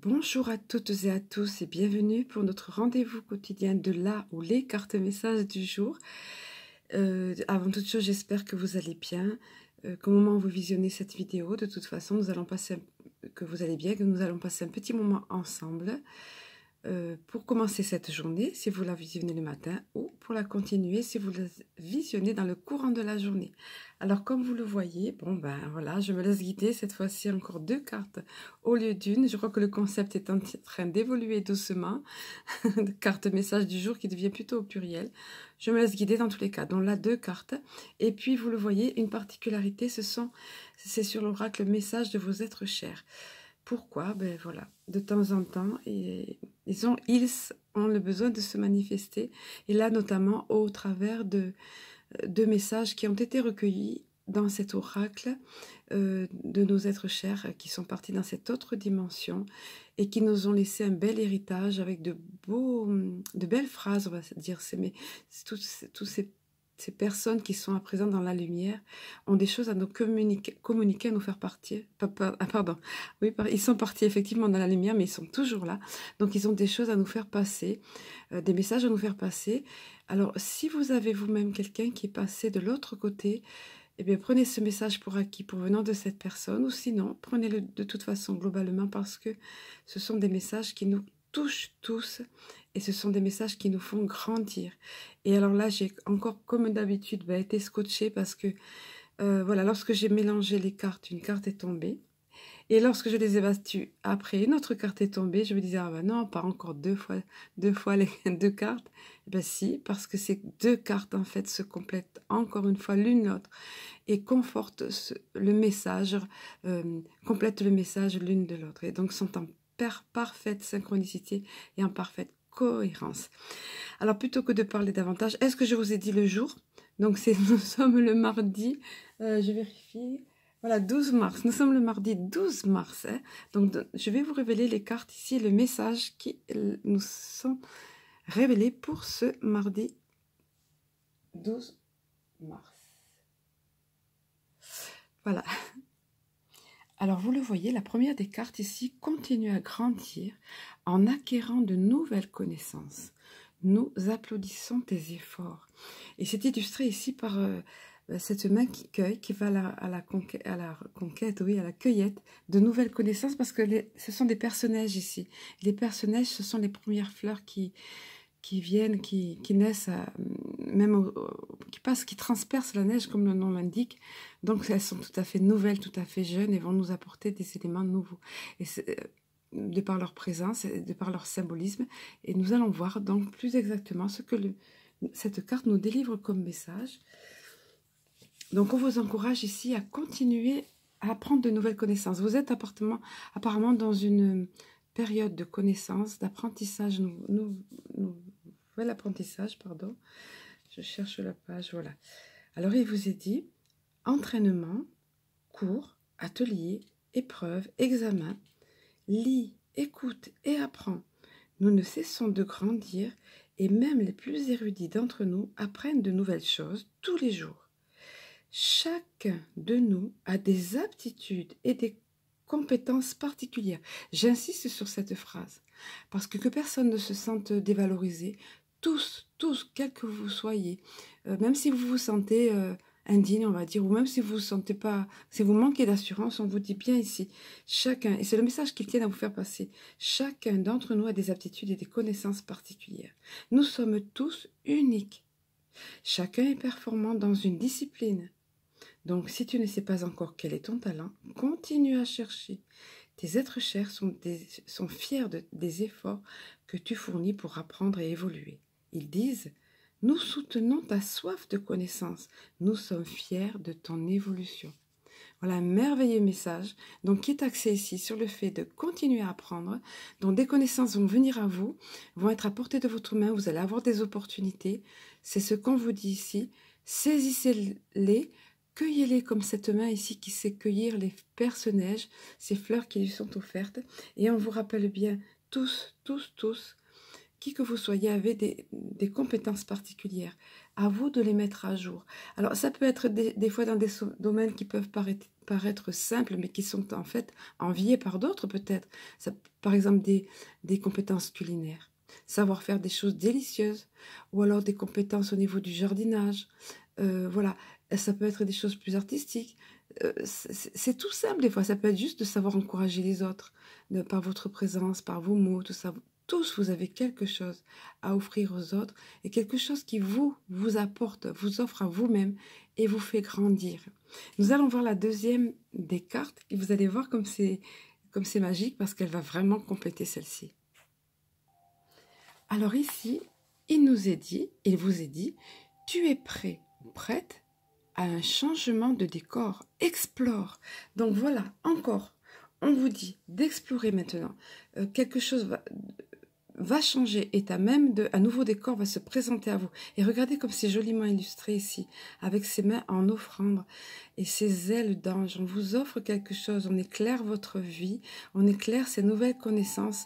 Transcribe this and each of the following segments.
Bonjour à toutes et à tous et bienvenue pour notre rendez-vous quotidien de la ou les cartes messages du jour. Avant toute chose, j'espère que vous allez bien, qu'au moment où vous visionnez cette vidéo, de toute façon, que vous allez bien, que nous allons passer un petit moment ensemble pour commencer cette journée, si vous la visionnez le matin, ou pour la continuer si vous la visionnez dans le courant de la journée. Alors, comme vous le voyez, bon ben voilà, je me laisse guider, cette fois-ci encore 2 cartes au lieu d'une. Je crois que le concept est en train d'évoluer doucement. Carte message du jour qui devient plutôt au pluriel. Je me laisse guider dans tous les cas. Donc là, 2 cartes. Et puis, vous le voyez, une particularité, c'est sur l'oracle message de vos êtres chers. Pourquoi? Ben voilà, de temps en temps, ils ont le besoin de se manifester, et là notamment au travers de messages qui ont été recueillis dans cet oracle de nos êtres chers qui sont partis dans cette autre dimension et qui nous ont laissé un bel héritage avec de belles phrases, on va dire. Mais tous ces personnes qui sont à présent dans la lumière ont des choses à nous communiquer, à nous faire partir. Pardon. Oui, ils sont partis effectivement dans la lumière, mais ils sont toujours là. Donc, ils ont des choses à nous faire passer, des messages à nous faire passer. Alors, si vous avez vous-même quelqu'un qui est passé de l'autre côté, eh bien, prenez ce message pour acquis provenant de cette personne, ou sinon, prenez-le de toute façon globalement, parce que ce sont des messages qui nous touchent tous, et ce sont des messages qui nous font grandir. Et alors là, j'ai encore, comme d'habitude, été scotchée, parce que, voilà, lorsque j'ai mélangé les cartes, une carte est tombée, et lorsque je les ai battues, après une autre carte est tombée, je me disais, ah ben non, pas encore deux fois les 2 cartes. Eh ben si, parce que ces 2 cartes, en fait, se complètent encore une fois l'une l'autre et confortent le message, complètent le message l'une de l'autre. Et donc, sont en parfaite synchronicité et en parfaite cohérence. Alors, plutôt que de parler davantage, est-ce que je vous ai dit le jour? Donc, nous sommes le mardi, je vérifie... Voilà, 12 mars. Nous sommes le mardi 12 mars. Hein. Donc, je vais vous révéler les cartes ici, le message qui nous sont révélés pour ce mardi 12 mars. Voilà. Alors, vous le voyez, la première des cartes ici continue à grandir en acquérant de nouvelles connaissances. Nous applaudissons tes efforts. Et c'est illustré ici par... cette main qui cueille, qui va à la conquête, oui, à la cueillette de nouvelles connaissances, parce que ce sont des personnages ici. Les personnages, ce sont les premières fleurs qui viennent, qui naissent, qui transpercent la neige, comme le nom l'indique. Donc, elles sont tout à fait nouvelles, tout à fait jeunes, et vont nous apporter des éléments nouveaux. Et de par leur présence, de par leur symbolisme, et nous allons voir donc plus exactement ce que cette carte nous délivre comme message. Donc, on vous encourage ici à continuer à apprendre de nouvelles connaissances. Vous êtes apparemment dans une période de connaissances, d'apprentissage, nouvel apprentissage, pardon. Je cherche la page, voilà. Alors, il vous est dit, entraînement, cours, atelier, épreuve, examen, lis, écoute et apprends. Nous ne cessons de grandir et même les plus érudits d'entre nous apprennent de nouvelles choses tous les jours. Chacun de nous a des aptitudes et des compétences particulières. J'insiste sur cette phrase, parce que personne ne se sente dévalorisé. Tous, quels que vous soyez, même si vous vous sentez indigne, on va dire, ou même si vous sentez pas, si vous manquez d'assurance, on vous dit bien ici, chacun, et c'est le message qu'ils tiennent à vous faire passer, chacun d'entre nous a des aptitudes et des connaissances particulières. Nous sommes tous uniques. Chacun est performant dans une discipline. Donc, si tu ne sais pas encore quel est ton talent, continue à chercher. Tes êtres chers sont fiers des efforts que tu fournis pour apprendre et évoluer. Ils disent, nous soutenons ta soif de connaissance. Nous sommes fiers de ton évolution. Voilà un merveilleux message, donc qui est axé ici sur le fait de continuer à apprendre, dont des connaissances vont venir à vous, vont être à portée de votre main, vous allez avoir des opportunités. C'est ce qu'on vous dit ici. Saisissez-les, cueillez-les comme cette main ici qui sait cueillir les personnages, ces fleurs qui lui sont offertes. Et on vous rappelle bien tous qui que vous soyez, avez des compétences particulières. À vous de les mettre à jour. Alors, ça peut être des fois dans des domaines qui peuvent paraître simples, mais qui sont en fait enviés par d'autres peut-être. Par exemple, des compétences culinaires. Savoir faire des choses délicieuses. Ou alors des compétences au niveau du jardinage. Voilà, ça peut être des choses plus artistiques. C'est tout simple des fois. Ça peut être juste de savoir encourager les autres par votre présence, par vos mots, tout ça. Tous, vous avez quelque chose à offrir aux autres et quelque chose qui vous apporte, vous offre à vous-même et vous fait grandir. Nous allons voir la deuxième des cartes et vous allez voir comme c'est magique parce qu'elle va vraiment compléter celle-ci. Alors ici, il vous est dit, tu es prêt ou prête à un changement de décor. Explore. Donc voilà, encore, on vous dit d'explorer maintenant. Quelque chose va changer et un nouveau décor va se présenter à vous. Et regardez comme c'est joliment illustré ici, avec ses mains en offrande et ses ailes d'ange. On vous offre quelque chose, on éclaire votre vie, on éclaire ces nouvelles connaissances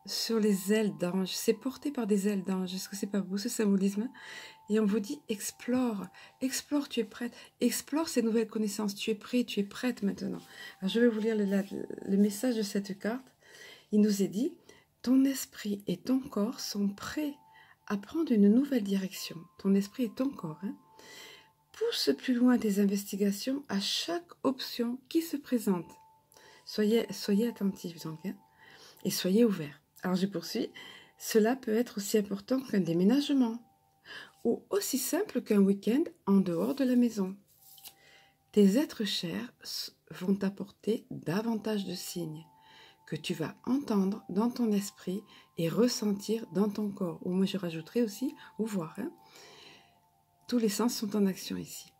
sur les ailes d'ange. C'est porté par des ailes d'ange. Est-ce que c'est pas beau ce symbolisme? Et on vous dit explore, explore, tu es prête, explore ces nouvelles connaissances, tu es prêt, tu es prête maintenant. Alors je vais vous lire le message de cette carte. Il nous est dit, ton esprit et ton corps sont prêts à prendre une nouvelle direction. Ton esprit et ton corps, pousse plus loin tes investigations à chaque option qui se présente. Soyez attentifs donc, et soyez ouverts. Alors je poursuis, cela peut être aussi important qu'un déménagement ou aussi simple qu'un week-end en dehors de la maison. Tes êtres chers vont t'apporter davantage de signes que tu vas entendre dans ton esprit et ressentir dans ton corps. Ou moi je rajouterai aussi, ou voir. Tous les sens sont en action ici.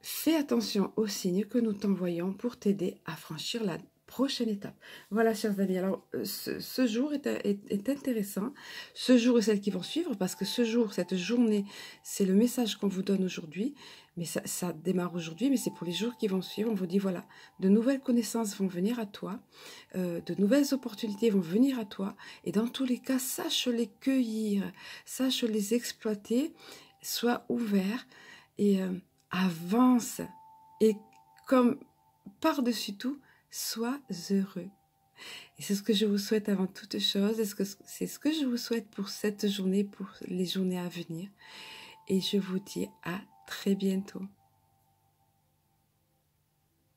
Fais attention aux signes que nous t'envoyons pour t'aider à franchir la prochaine étape. Voilà, chers amis, alors ce jour est intéressant. Ce jour et celles qui vont suivre, parce que ce jour, cette journée, c'est le message qu'on vous donne aujourd'hui. Mais ça démarre aujourd'hui, mais c'est pour les jours qui vont suivre. On vous dit, voilà, de nouvelles connaissances vont venir à toi, de nouvelles opportunités vont venir à toi. Et dans tous les cas, sache les cueillir, sache les exploiter, sois ouvert et avance. Et comme par-dessus tout, sois heureux. Et c'est ce que je vous souhaite avant toute chose. C'est ce que je vous souhaite pour cette journée, pour les journées à venir. Et je vous dis à très bientôt.